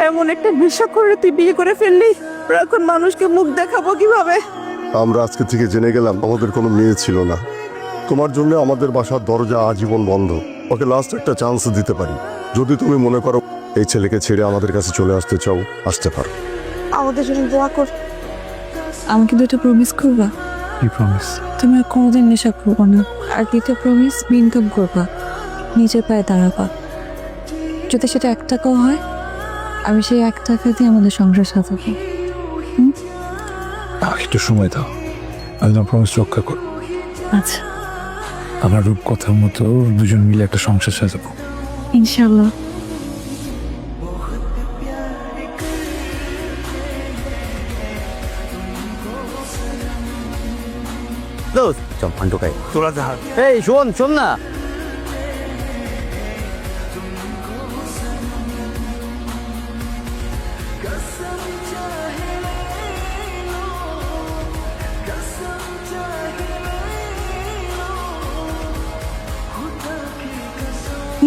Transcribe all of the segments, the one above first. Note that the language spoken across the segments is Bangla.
এমন একটা নেশা করে তুই বিয়ে করে ফেললি, এখন মানুষকে মুখ দেখাবো কিভাবে? আমরা আজকে থেকে জেনে গেলাম আমাদের কোনো মেয়ে ছিল না। তোমার জন্য আমাদের বাসার দরজা আজীবন বন্ধ। ওকে লাস্ট একটা চান্স দিতে পারি। যদি তুমি মনে করো এই ছেলেকে ছেড়ে আমাদের কাছে চলে আসতে চাও, আসতে পারো। আমাদের জন্য দোয়া কর। আমাকে দুটো প্রমিস করবা? কি প্রমিস? তুমি আর কোনোদিন নেশা করবো না। আর দ্বিতীয় প্রমিস, ইনকাম করবা, নিজের পায়ে দাঁড়াবা। যদি সেটা 1 টাকাও হয়, আমি সেই 1 টাকা দিয়ে আমাদের সংসার সাজাবো। আমাকে একটু সময় দাও, আমি তোমার প্রমিস রক্ষা করব। আচ্ছা, আমার রূপকথার মতো দুজন মিলে একটা সংসার সাজাবো। ইনশাল্লাহ। দোস্ত চল ফান্টু খাই। তোরা জাহাজ এই শোন শোন না,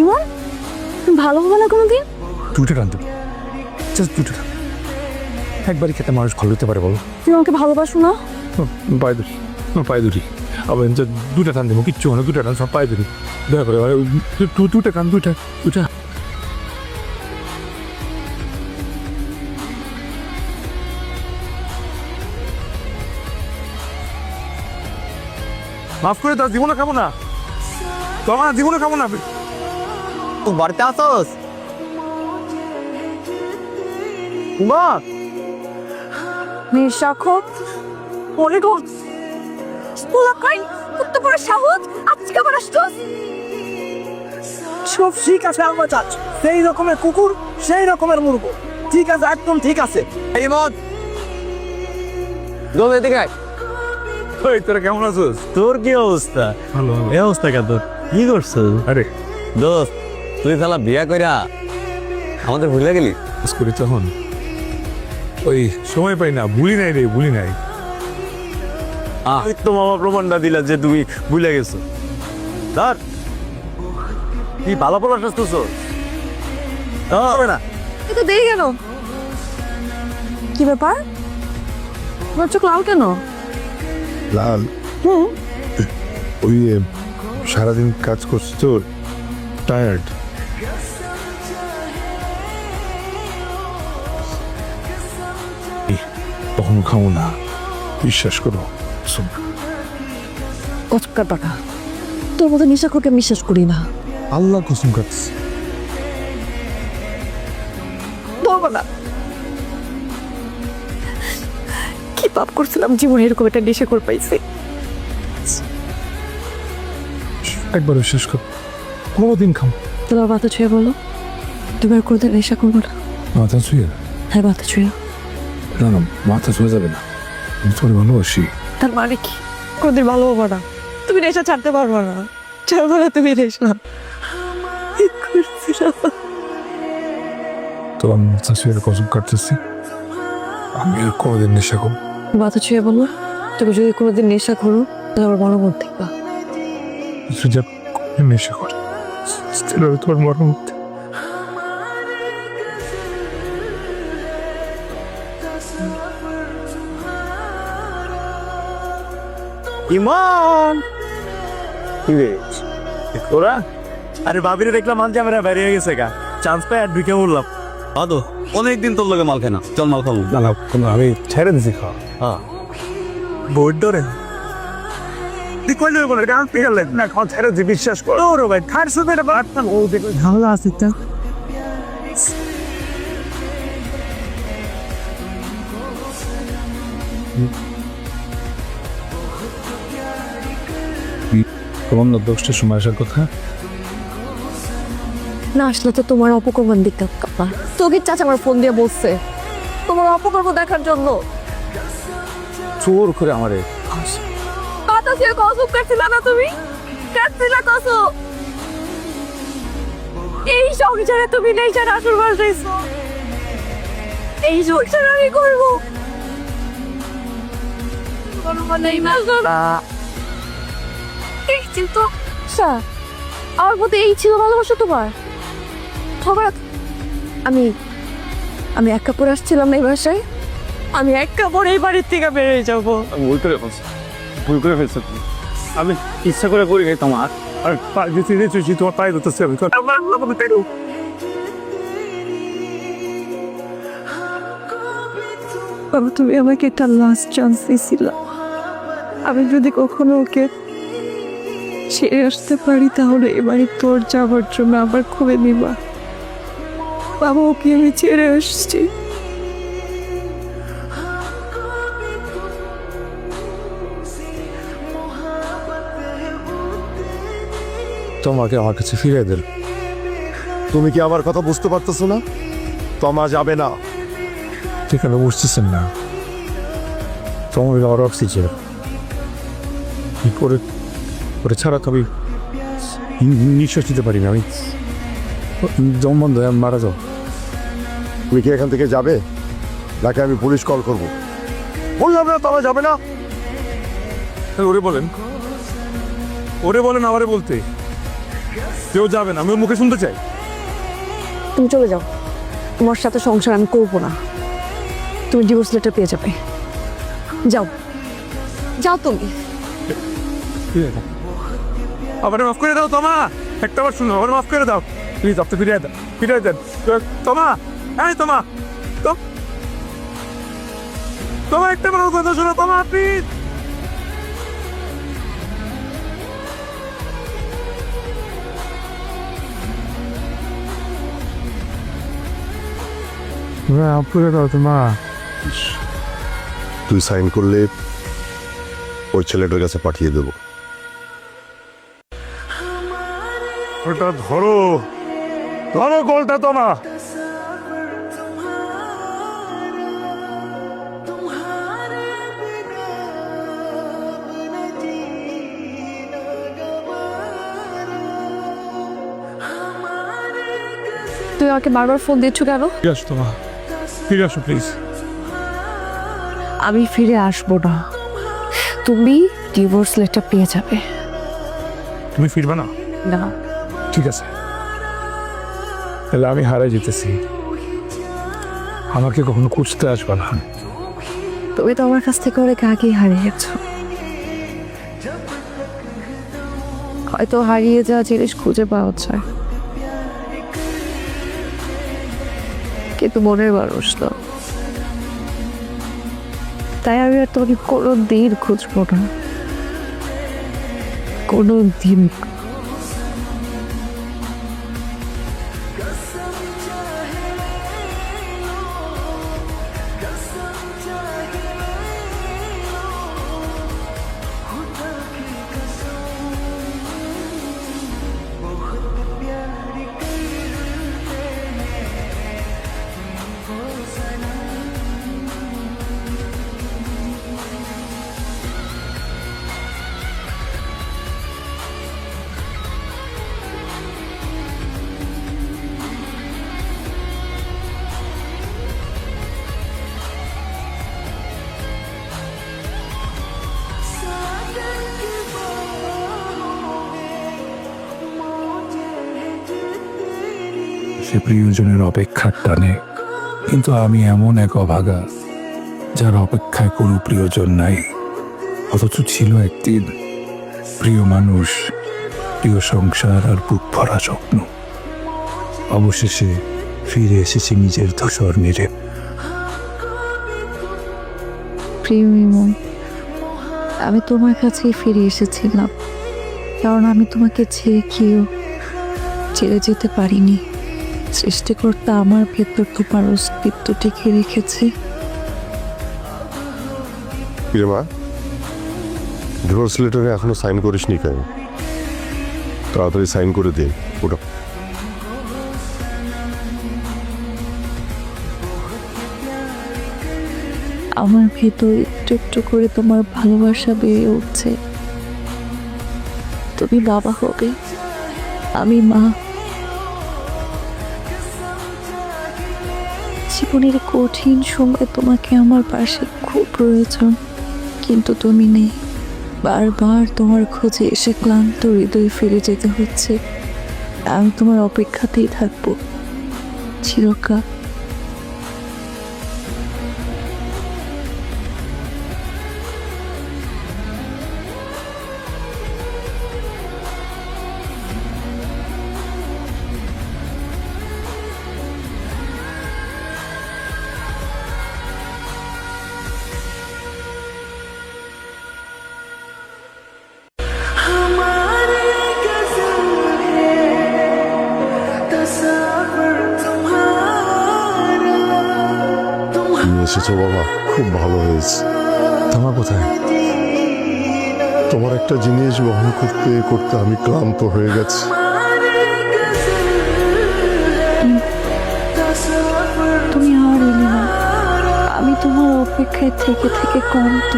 ইমন, ভালো হবে না কোনোদিন? দুটো টানতে, জাস্ট দুটো টান। একবারই খেতে মানুষ ভালো হতে পারে বলো? তুমি আমাকে ভালোবাসো না? পায়ে ধরি, পায়ে ধরি। আবার দুটা টান দেবো, কিচ্ছু না, দুটা টান সব পায়ে ধরি। দয়া করে দুটা টান, দুটা দুটা। মাফ করে দাও, জীবনে খাবো না, তোমার জীবনে খাবো না। তুই বাড়িতে আসোস? মা নেশা খোর মনে কর স্কুলাকাই কত বড় সাহস, আজকে আবার আসছস? সব ঠিক আছে আমার চাচ, সেই রকমের কুকুর সেই রকমের মুরগ। ঠিক আছে, একদম ঠিক আছে। এই মত দোস্ত এদিকে আয়। ওই তোরা কেমন আছিস? তোর কি অবস্থা? ভালো ভালো। এই অবস্থা কে তোর? কি করছিস? আরে দোস্ত তুই শালা বিয়া কইরা আমাদের ভুলে গেলি? মিস করি তখন, ওই সময় পাই না, ভুলি নাই রে, ভুলি নাই। তুই তো মামা প্রমাণটা দিলা যে তুমি ভুলে গেছো। ধর কি ভালো পড়াশ করছিস? হবে না। এত দেরি কেন? কি ব্যাপার? তোমার চোখ লাল কেন? লাল? ওই সারাদিন কাজ করছি তো, টায়ার্ড। কখনো খাবো না, বিশ্বাস করো। কচকার টাকা, তোর মতো নেশা করকে বিশ্বাস করি না। আল্লাহ কসম কাটছে। বলবো না কি পাপ করছিলাম জীবনে, এরকম একটা নেশা করে পাইছি। একবার বিশ্বাস কর, কোনোদিন খাবো। তোমার মাথা ছুঁয়ে বলো, তুমি আর কোনোদিন নেশা করবো না? মাথা ছুঁয়ে? হ্যাঁ, মাথা ছুঁয়ে। না না, মাথা ছুঁয়ে যাবে না, আমি তোমার ভালোবাসি। তার মানে কি কোনদিন ভালো হবো না? তুমি নেশা ছাড়তে পারবো না, ছাড়বো না তুমি নেশা। তো আমি মাথা ছুঁয়ে কসম কাটতেছি, আমি আর কোনোদিন নেশা করবো। মাথা ছুঁয়ে বলো, তুমি যদি কোনোদিন নেশা করো তাহলে আমার মনে মত দেখবা। যা নেশা করে তোমার মরণ। ইমান কি রে তোরা? আরে ভাবিরে দেখলাম মাল জামেরা বাইরে হয়ে গেছে গা, চান্স পাই আর ঢুকে বললাম। আদো অনেকদিন তোর লগে মাল খাই না, চল মাল খাবো। না না, কোনো আমি ছেড়ে দিছি খাওয়া। হ্যাঁ বোর্ড ধরে তুই কইলে বলে গান পেলে না, খাওয়া ছেড়ে দিছি, বিশ্বাস কর। ওরে ভাই খার সুদে এটা বাড়তাম, ও দেখো ভালো আছে তা। তোমার না 10টার সময় আসার কথা। না আসলে তো তোমার অপকর্ম দিতে কাপা। তোকে চাচা আমার ফোন দিয়ে বলছে তোমার অপকর্ম দেখার জন্য। চোর করে আমারে কথা ছিল, কসম কাটছিল না তুমি? কাটছিল কসম। এই সংসারে তুমি নেশার আসর বসাইছো, এই সংসার আমি করবো। এই চিন্তা আমার প্রতি এই ছিল ভালোবাসা তোমার? খবর আমি আমি এক কাপড় আসছিলাম না এই বাসায়, আমি এক কাপড় এই বাড়ির থেকে বেরিয়ে যাবো। আমি ভুল করে ফেলছি আমি ইচ্ছা করে করি নাই তোমার। আর যদি রেচেছি তোমার পায়ে ধরতেছে আমি বাবা তুমি আমাকে একটা লাস্ট চান্স দিয়েছিল, আমি যদি কখনো ওকে ছেড়ে আসতে পারি তাহলে এবারে তোর যাওয়ার জন্য আবার খুবই নিবা। বাবা ওকে আমি ছেড়ে আসছি। তোমাকে আমার কাছে ফিরে দেন। তুমি কি আমার কথা বুঝতে পারতেছো না? তমা যাবে না। ঠিকানা বুঝতেছেন না, তোমার আমার অক্সিজেন কি করে করে ছাড়া তো আমি নিঃশ্বাস নিতে পারি না। আমি দম বন্ধ হয়ে আমি মারা যাও। তুমি কি এখান থেকে যাবে নাকি আমি পুলিশ কল করব? বললাম না তমা যাবে না। ওরে বলেন, ওরে বলেন, আমারে বলতে কেউ যাবে না, আমি ওর মুখে শুনতে চাই। তুমি চলে যাও, তোমার সাথে সংসার আমি করবো না। তুমি ডিভোর্স লেটার পেয়ে যাবে। যাও যাও তুমি। আবার মাফ করে দাও তোমা, একটা বার শুনো, আবার মাফ করে দাও প্লিজ। আপনি ফিরিয়ে দেন, ফিরিয়ে দেন তোমা। হ্যাঁ তোমা, তো তোমার একটা বার কথা শোনো তোমা প্লিজ। মাফ করে দাও তোমা। তুই সাইন করলে ওই ছেলেটার কাছে পাঠিয়ে দেবো। ওটা ধরো, ধরো গোলটা তোমা। তুই আমাকে বারবার ফোন দিচ্ছ কেন? ফিরে আসো তোমা, ফিরে আসো প্লিজ। আমি ফিরে আসবো না, তুমি ডিভোর্স লেটার পেয়ে যাবে। তুমি ফিরবে না? না। ঠিক আছে, তাহলে আমি হারাই যেতেছি, আমাকে কখনো খুঁজতে আসবে না। তুমি তো আমার কাছ থেকে অনেক আগেই হারিয়ে গেছো। হয়তো হারিয়ে যাওয়া জিনিস খুঁজে পাওয়া যায়, কিন্তু মনের মানুষ না। তাই আমি আর তোমাকে কোনো দিন খুঁজবো না, কোনো দিন। সে প্রিয়জনের অপেক্ষার টানে, কিন্তু আমি এমন এক অভাগা যার অপেক্ষায় কোনো প্রিয়জন নাই। অথচ ছিল একদিন প্রিয় মানুষ, প্রিয় সংসার আর বুক ভরা স্বপ্ন। অবশেষে ফিরে এসেছি নিজের ধূসর নীড়ে। প্রিয় ইমন, আমি তোমার কাছেই ফিরে এসেছিলাম, কারণ আমি তোমাকে ছেড়ে যেতে পারিনি। সৃষ্টিকর্তা আমার ভেতর তোমার অস্তিত্ব টিকে রেখেছে। মা, ডিভোর্স লেটারে এখনো সাইন করিসনি কেন? তাড়াতাড়ি সাইন করে দে ওটা। আমার ভেতর একটু একটু করে তোমার ভালোবাসা বেড়ে উঠছে। তুমি বাবা হবে, আমি মা। জীবনের কঠিন সময় তোমাকে আমার পাশে খুব প্রয়োজন, কিন্তু তুমি নেই। বারবার তোমার খোঁজে এসে ক্লান্ত হৃদয়ে ফিরে যেতে হচ্ছে। আমি তোমার অপেক্ষাতেই থাকবো চিরকাল। এসেছো বাবা, খুব ভালো হয়েছে। তোমার কোথায়? তোমার একটা জিনিস বহন করতে করতে আমি ক্লান্ত হয়ে গেছি। তুমি আর এলে না, আমি তোমার অপেক্ষায় থেকে থেকে ক্লান্ত।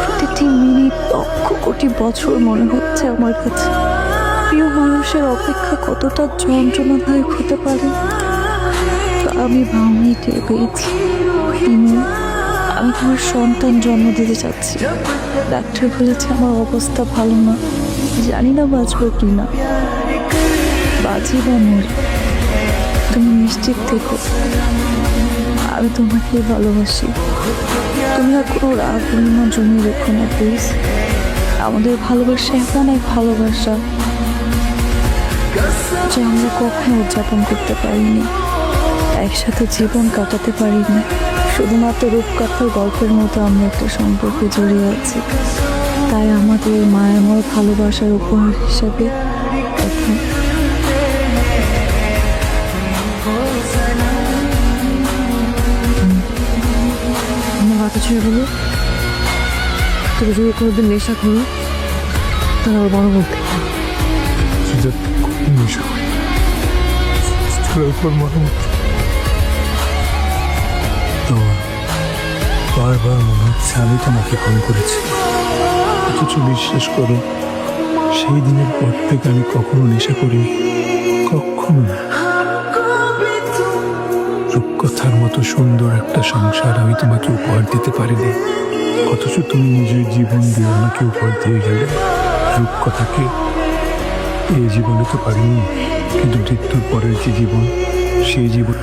প্রতিটি মিনিট লক্ষ কোটি বছর মনে হচ্ছে আমার কাছে। প্রিয় মানুষের অপেক্ষা কতটা যন্ত্রণাদায়ক হতে পারে তা আমি ভাঙিয়ে টের পেয়েছি। আমি তোমার সন্তান জন্ম দিতে চাচ্ছি। ডাক্তার বলেছে আমার অবস্থা ভালো না, জানি না বাঁচবো কি না। বাঁচি বা মরি, তুমি নিশ্চিত থেকো আমি তোমাকে ভালোবাসি। তুমি আর কোনো রাগ অভিমান জমিয়ে রেখো না প্লিজ। আমাদের ভালোবাসা এমন এক ভালোবাসা যে আমরা কখনো উদযাপন করতে পারিনি, একসাথে জীবন কাটাতে পারিনি। শুধুমাত্র রূপকথার গল্পের মতো আমরা একটা সম্পর্কে জড়িয়ে আছি। তাই আমাদের মায়াময় ভালোবাসার উপহার হিসাবে এখন আমার হাতে ছুঁয়ে বলো, তুমি যদি কোনোদিন নেশা করো তাহলে আমার বড় বলতে যে খুব নেশা করি। চোখের উপর মনে হচ্ছে তোমার, বারবার মনে হচ্ছে আমি তোমাকে খুন করেছি। অথচ বিশ্বাস করো, সেই দিনের পর থেকে আমি কখনো নেশা করিনি, কখনো না। রূপকথার মতো সুন্দর একটা সংসার আমি তোমাকে উপহার দিতে পারিনি, অথচ তুমি নিজের জীবন দিয়ে আমাকে উপহার দিয়ে গেলে। রূপকথাকে এই জীবনে তো পারিনি, কিন্তু মৃত্যুর পরের যে জীবন, সেই জীবন